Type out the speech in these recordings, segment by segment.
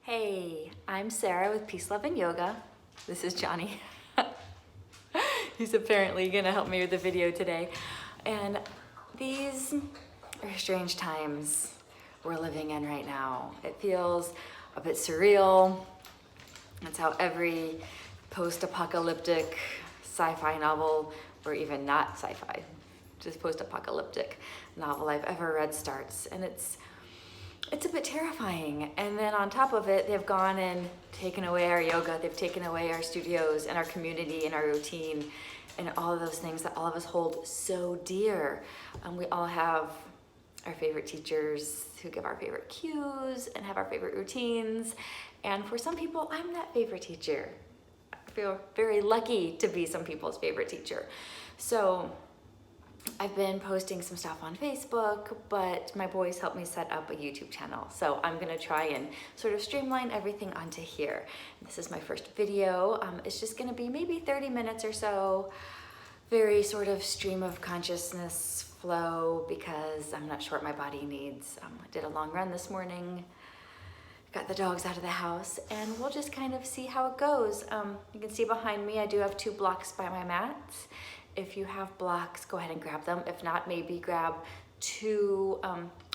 Hey, I'm Sarah with Peace, Love, and Yoga. This is Johnny. He's apparently gonna help me with the video today. And these are strange times we're living in right now. It feels a bit surreal. That's how every post-apocalyptic sci-fi novel, or even not sci-fi, just post-apocalyptic novel I've ever read starts. And it's a bit terrifying. And then on top of it, they've gone and taken away our yoga, they've taken away our studios and our community and our routine and all of those things that all of us hold so dear. We all have our favorite teachers who give our favorite cues and have our favorite routines. And for some people, I'm that favorite teacher. I feel very lucky to be some people's favorite teacher. So I've been posting some stuff on Facebook, but my boys helped me set up a YouTube channel. So I'm gonna try and sort of streamline everything onto here. This is my first video. It's just gonna be maybe 30 minutes or so, very sort of stream of consciousness flow, because I'm not sure what my body needs. I did a long run this morning, got the dogs out of the house, and we'll just kind of see how it goes. You can see behind me, I do have 2 blocks by my mat. If you have blocks, go ahead and grab them. If not, maybe grab 2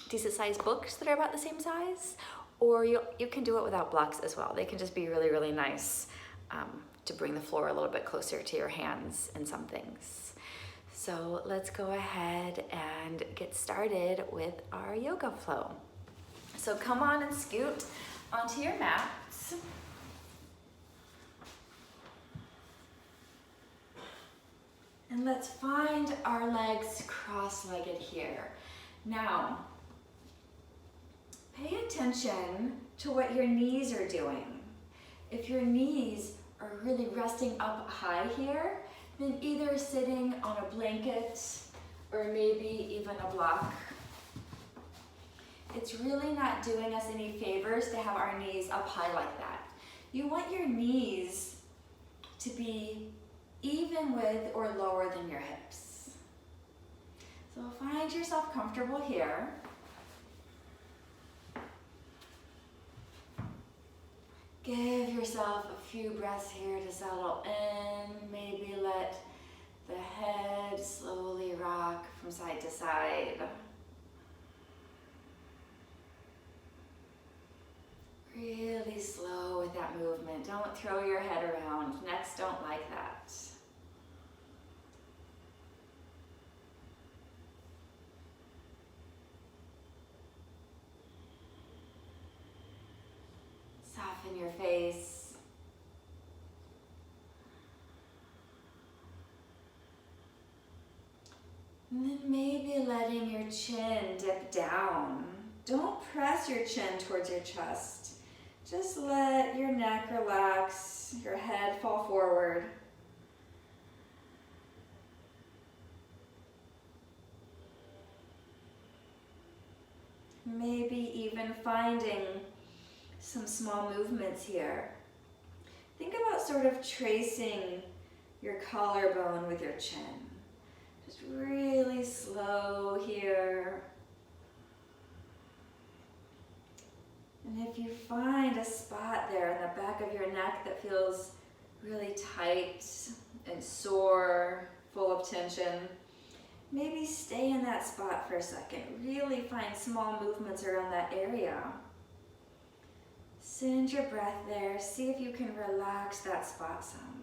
decent sized books that are about the same size, or you can do it without blocks as well. They can just be really, really nice to bring the floor a little bit closer to your hands in some things. So let's go ahead and get started with our yoga flow. So come on and scoot onto your mats. And let's find our legs cross-legged here. Now, pay attention to what your knees are doing. If your knees are really resting up high here, then either sitting on a blanket or maybe even a block. It's really not doing us any favors to have our knees up high like that. You want your knees to be even with or lower than your hips. So find yourself comfortable here. Give yourself a few breaths here to settle in. Maybe let the head slowly rock from side to side. Really slow with that movement. Don't throw your head around. Necks don't like that. Soften your face. And then maybe letting your chin dip down. Don't press your chin towards your chest. Just let your neck relax, your head fall forward. Maybe even finding some small movements here. Think about sort of tracing your collarbone with your chin. Just really slow here. And if you find a spot there in the back of your neck that feels really tight and sore, full of tension, maybe stay in that spot for a second. Really find small movements around that area. Send your breath there. See if you can relax that spot some.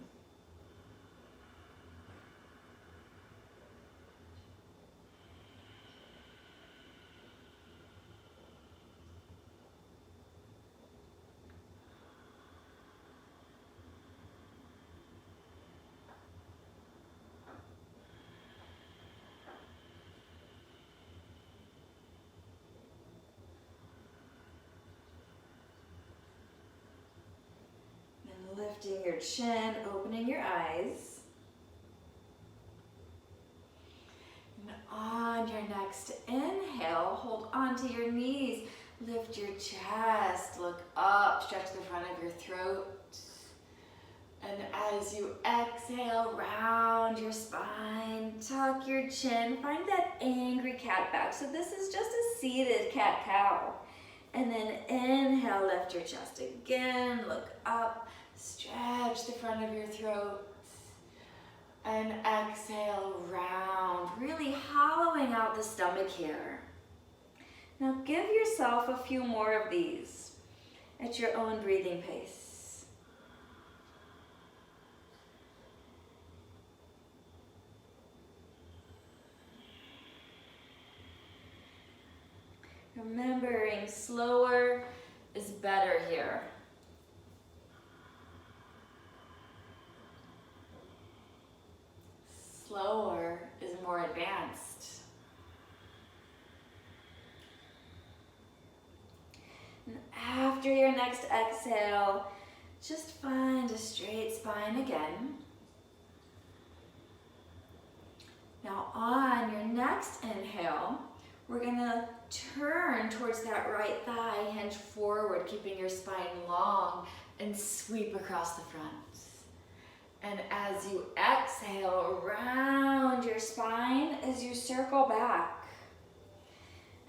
Lifting your chin, opening your eyes. And on your next inhale, hold onto your knees. Lift your chest, look up, stretch the front of your throat. And as you exhale, round your spine, tuck your chin, find that angry cat back. So this is just a seated cat-cow. And then inhale. inhale, lift your chest again, look up, stretch the front of your throat. And exhale, round, really hollowing out the stomach here. Now give yourself a few more of these at your own breathing pace. Remembering slower is better here. Slower is more advanced. And after your next exhale, just find a straight spine again. Now on your next inhale, we're gonna turn towards that right thigh, hinge forward, keeping your spine long, and sweep across the front. And as you exhale, round your spine as you circle back.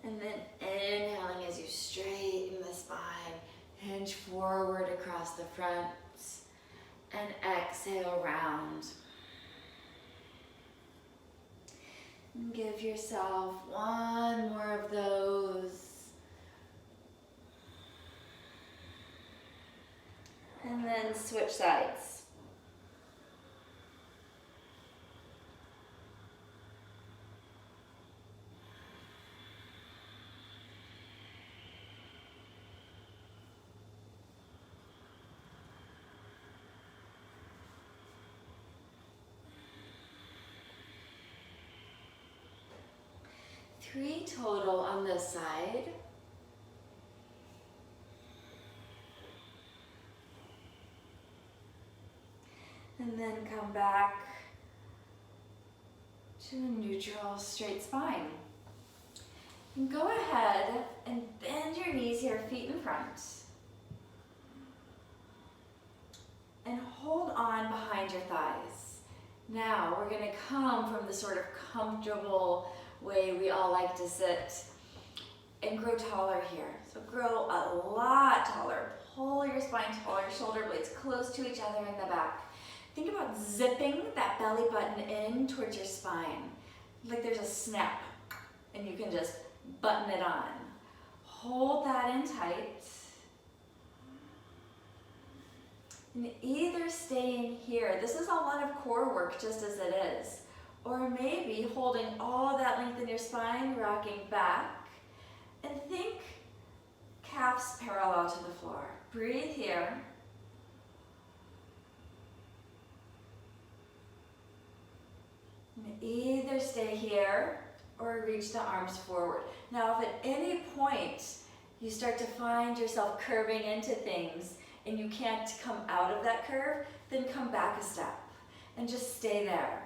And then inhaling as you straighten the spine, hinge forward across the front, and exhale, round. And give yourself one more of those. And then switch sides. Three total on this side. And then come back to a neutral straight spine. And go ahead and bend your knees here, feet in front. And hold on behind your thighs. Now we're going to come from the sort of comfortable way we all like to sit and grow taller here. So grow a lot taller. Pull your spine taller, shoulder blades close to each other in the back. Think about zipping that belly button in towards your spine. Like there's a snap and you can just button it on. Hold that in tight. And either staying here, this is a lot of core work just as it is, or maybe holding all that length in your spine, rocking back, and think calves parallel to the floor. Breathe here. And either stay here or reach the arms forward. Now, if at any point you start to find yourself curving into things and you can't come out of that curve, then come back a step and just stay there.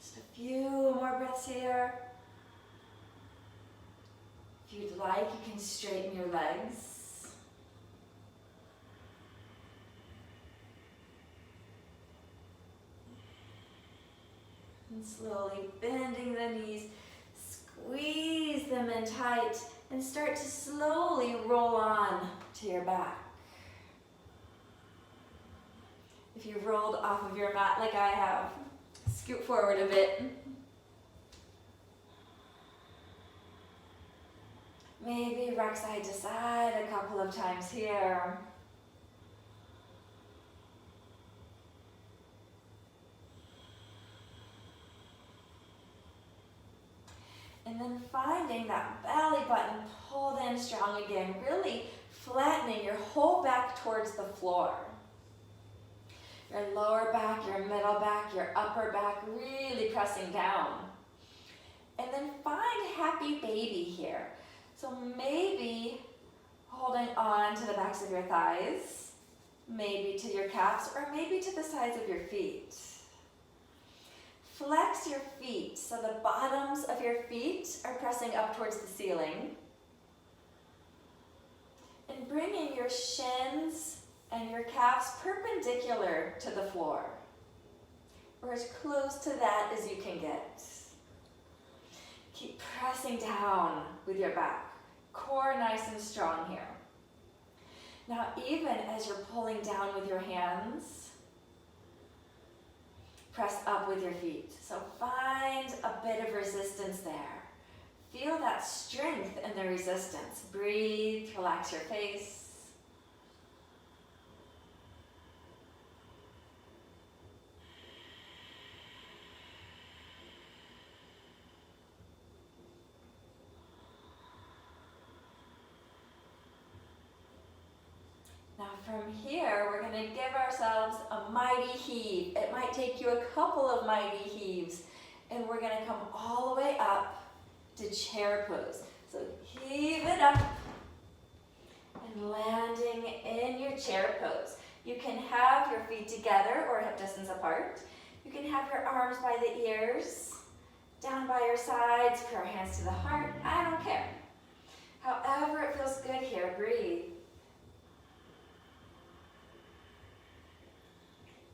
Just a few more breaths here. If you'd like, you can straighten your legs. And slowly bending the knees, squeeze them in tight, and start to slowly roll on to your back. If you've rolled off of your mat like I have, scoot forward a bit. Maybe rock side to side a couple of times here. And then finding that belly button pulled in strong again, really flattening your whole back towards the floor. Your lower back, your middle back, your upper back, really pressing down. And then find happy baby here. So maybe holding on to the backs of your thighs, maybe to your calves, or maybe to the sides of your feet. Flex your feet so the bottoms of your feet are pressing up towards the ceiling. And bringing your shins and your calves perpendicular to the floor, or as close to that as you can get. pressing down with your back. Core nice and strong here. Now, even as you're pulling down with your hands, press up with your feet. So find a bit of resistance there. Feel that strength in the resistance. Breathe, relax your face. Now from here, we're going to give ourselves a mighty heave. It might take you a couple of mighty heaves, and we're going to come all the way up to chair pose. So heave it up and landing in your chair pose. You can have your feet together or hip distance apart. You can have your arms by the ears, down by your sides, put your hands to the heart. I don't care. However it feels good here, breathe.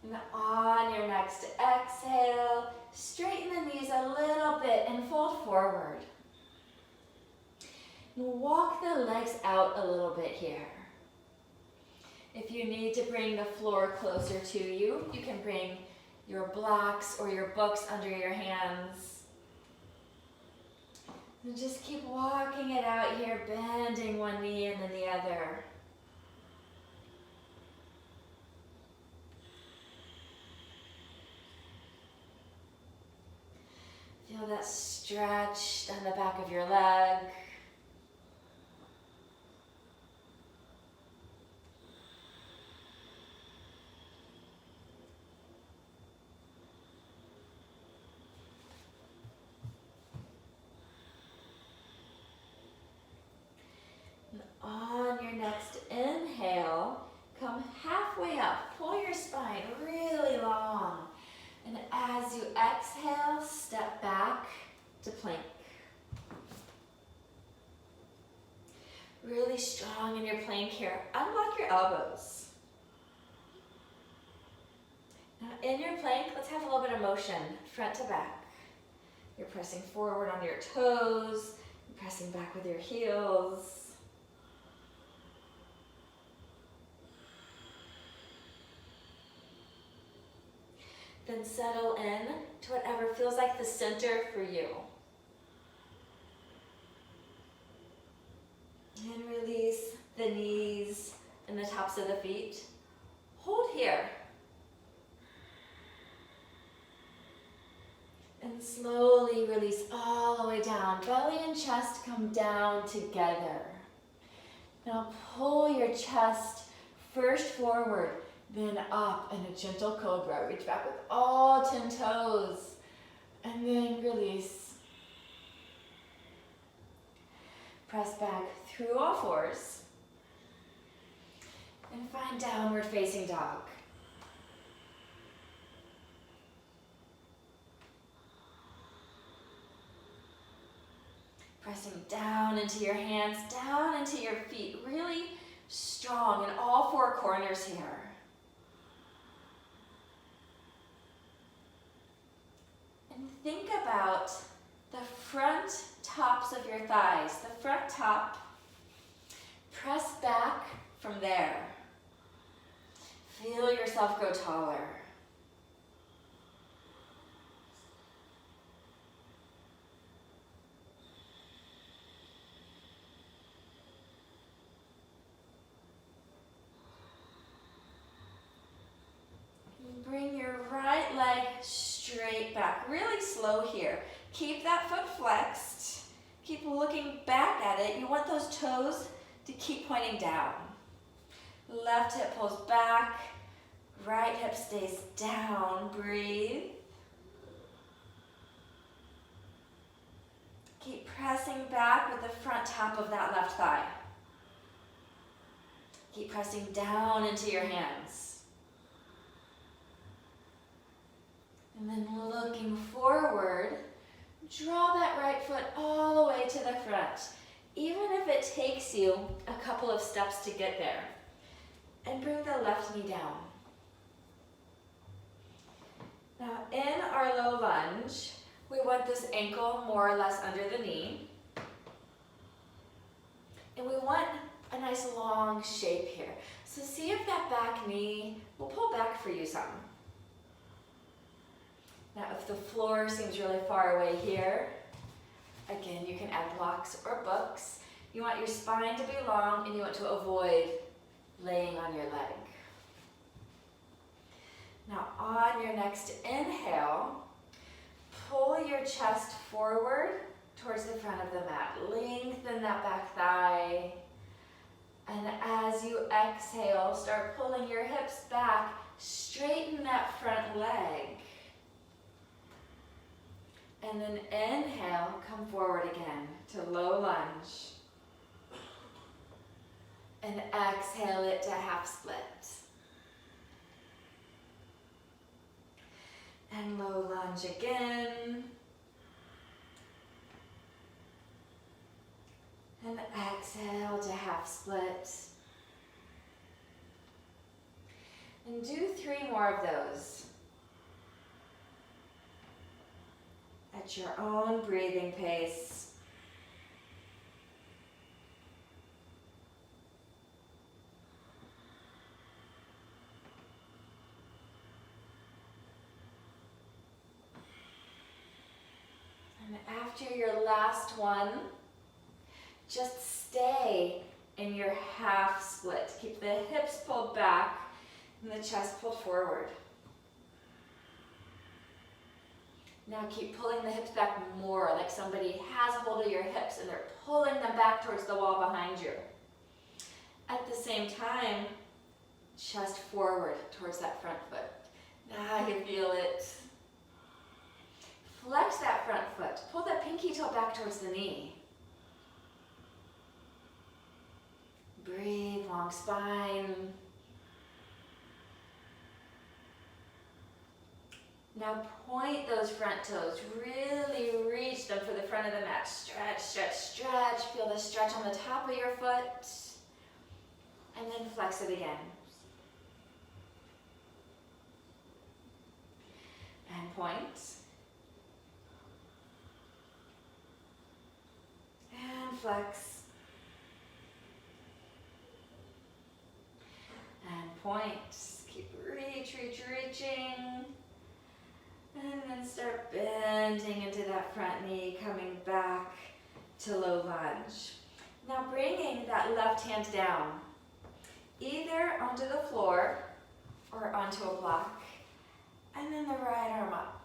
And on your next exhale, straighten the knees a little bit and fold forward. And walk the legs out a little bit here. If you need to bring the floor closer to you, you can bring your blocks or your books under your hands. And just keep walking it out here, bending one knee and then the other. Feel that stretch down the back of your leg. And on your next inhale, come halfway up. Pull your spine really long. And as you exhale, step back to plank. Really strong in your plank here. Unlock your elbows. Now in your plank, let's have a little bit of motion, front to back. You're pressing forward on your toes, you're pressing back with your heels. Then settle in to whatever feels like the center for you. And release the knees and the tops of the feet. Hold here. And slowly release all the way down. Belly and chest come down together. Now pull your chest first forward, then up in a gentle cobra. Reach back with all 10 toes. And then release. Press back through all fours. And find downward facing dog. Pressing down into your hands, down into your feet. Really strong in all four corners here. And think about the front tops of your thighs. The front top, press back from there. Feel yourself grow taller. Bring your right leg straight back, really slow here. Keep that foot flexed. Keep looking back at it. You want those toes to keep pointing down. Left hip pulls back, right hip stays down. Breathe. Keep pressing back with the front top of that left thigh. Keep pressing down into your hands. And then looking forward, draw that right foot all the way to the front, even if it takes you a couple of steps to get there. And bring the left knee down. Now in our low lunge, we want this ankle more or less under the knee. And we want a nice long shape here. So see if that back knee will pull back for you some. Now if the floor seems really far away here, again, you can add blocks or books. You want your spine to be long and you want to avoid laying on your leg. Now on your next inhale, pull your chest forward towards the front of the mat. Lengthen that back thigh. And as you exhale, start pulling your hips back. Straighten that front leg. And then inhale, come forward again to low lunge. And exhale it to half split. And low lunge again. And exhale to half split. And do 3 more of those. At your own breathing pace. And after your last one, just stay in your half split. Keep the hips pulled back and the chest pulled forward. Now keep pulling the hips back more, like somebody has a hold of your hips and they're pulling them back towards the wall behind you. At the same time, chest forward towards that front foot. Now you feel it. Flex that front foot. Pull that pinky toe back towards the knee. Breathe, long spine. Now point those front toes. Really reach them for the front of the mat. Stretch, stretch, stretch. Feel the stretch on the top of your foot. And then flex it again. And point. And flex. And point. Keep reaching. And then start bending into that front knee, coming back to low lunge. Now bringing that left hand down, either onto the floor or onto a block, and then the right arm up.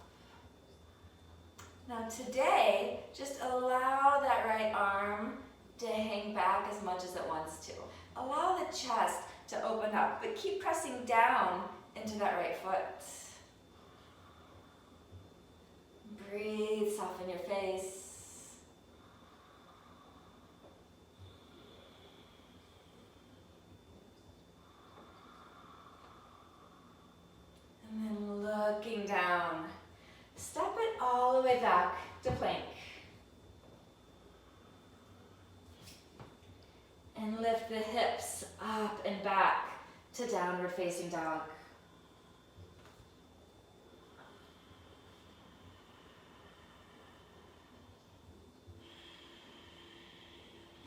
Now today, just allow that right arm to hang back as much as it wants to. Allow the chest to open up, but keep pressing down into that right foot. Breathe, soften your face. And then looking down. Step it all the way back to plank. And lift the hips up and back to downward facing dog.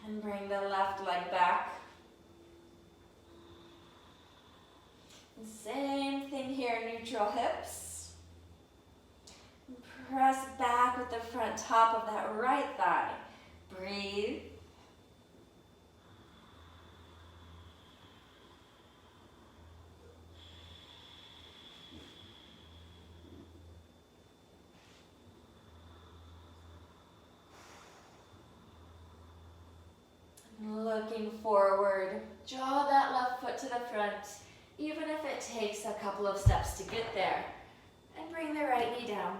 And bring the left leg back. And same thing here, neutral hips. Press back with the front top of that right thigh. Breathe. Looking forward, draw that left foot to the front, even if it takes a couple of steps to get there. And bring the right knee down.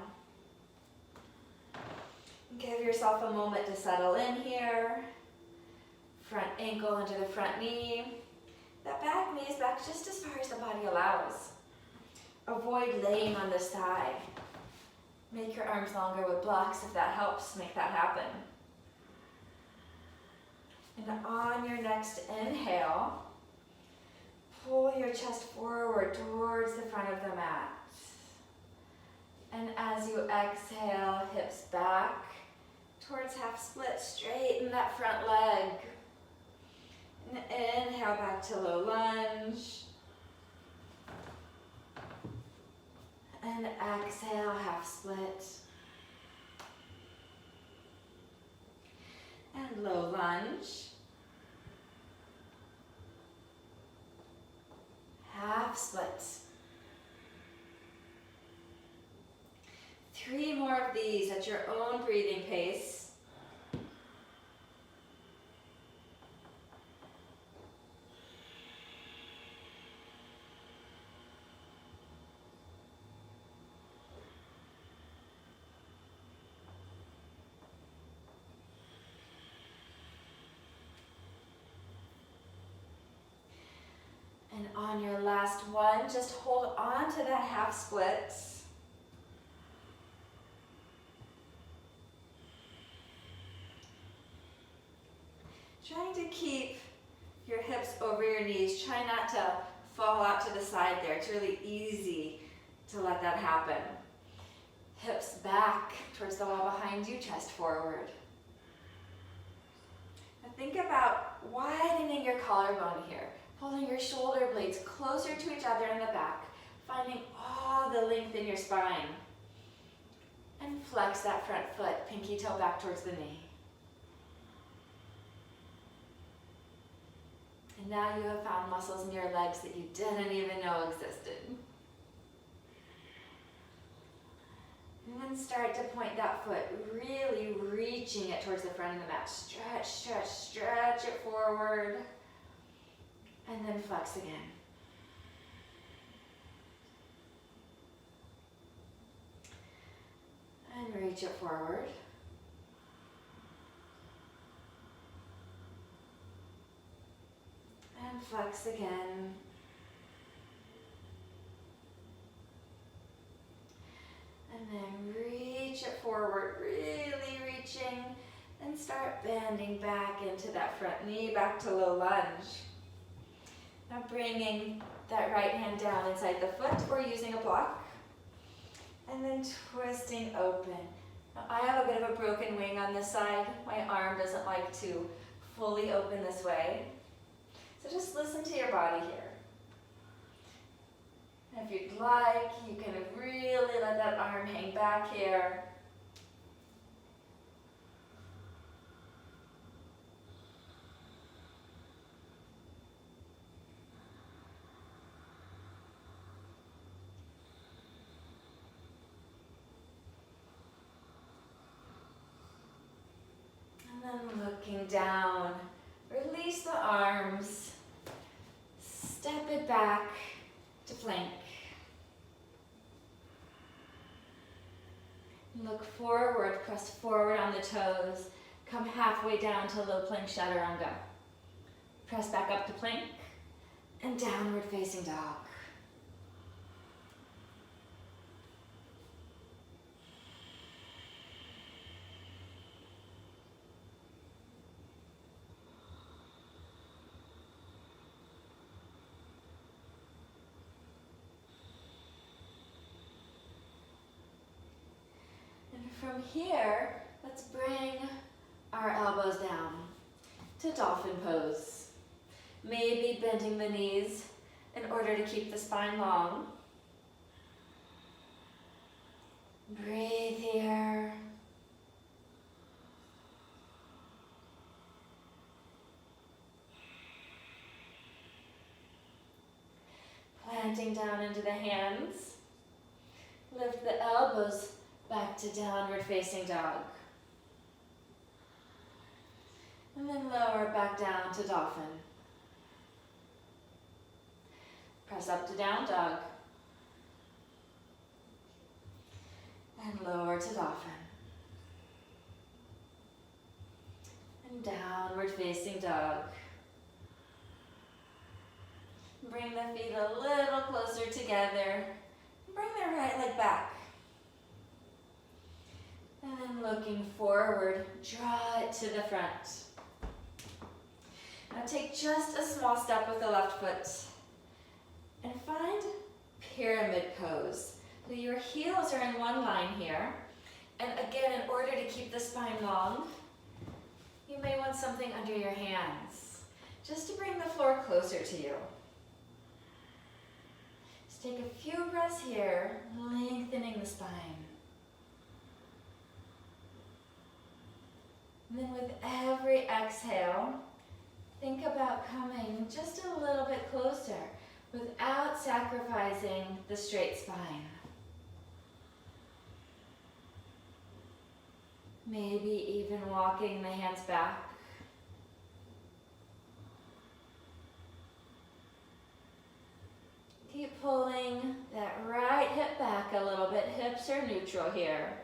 Give yourself a moment to settle in here. Front ankle into the front knee. That back knee is back just as far as the body allows. Avoid laying on this thigh. Make your arms longer with blocks if that helps make that happen. And on your next inhale, pull your chest forward towards the front of the mat. And as you exhale, hips back towards half split, straighten that front leg. inhale, back to low lunge. And exhale, half split. And low lunge. Half split. 3 more of these at your own breathing pace. And on your last one, just hold on to that half split. Trying to keep your hips over your knees. Try not to fall out to the side there. It's really easy to let that happen. Hips back towards the wall behind you, chest forward. Now think about widening your collarbone here. Pulling your shoulder blades closer to each other in the back, finding all the length in your spine. And flex that front foot, pinky toe back towards the knee. And now you have found muscles in your legs that you didn't even know existed. And then start to point that foot, really reaching it towards the front of the mat. Stretch, stretch, stretch it forward. And then flex again. And reach it forward. And flex again. And then reach it forward, really reaching. And start bending back into that front knee, back to low lunge. Now bringing that right hand down inside the foot or using a block. And then twisting open. Now I have a bit of a broken wing on this side. My arm doesn't like to fully open this way. So just listen to your body here. And if you'd like, you can really let that arm hang back here. And looking down, release the arms, step it back to plank. Look forward, press forward on the toes, come halfway down to low plank chaturanga. Press back up to plank and downward facing dog. From here, let's bring our elbows down to dolphin pose. Maybe bending the knees in order to keep the spine long. Breathe here. Planting down into the hands. Lift the elbows back to downward facing dog. And then lower back down to dolphin. Press up to down dog. And lower to dolphin. And downward facing dog. Bring the feet a little closer together. Bring the right leg back. And then looking forward, draw it to the front. Now take just a small step with the left foot and find pyramid pose. So your heels are in one line here. And again, in order to keep the spine long, you may want something under your hands. just to bring the floor closer to you. Just take a few breaths here, lengthening the spine. And then with every exhale, think about coming just a little bit closer without sacrificing the straight spine. Maybe even walking the hands back. Keep pulling that right hip back a little bit. Hips are neutral here.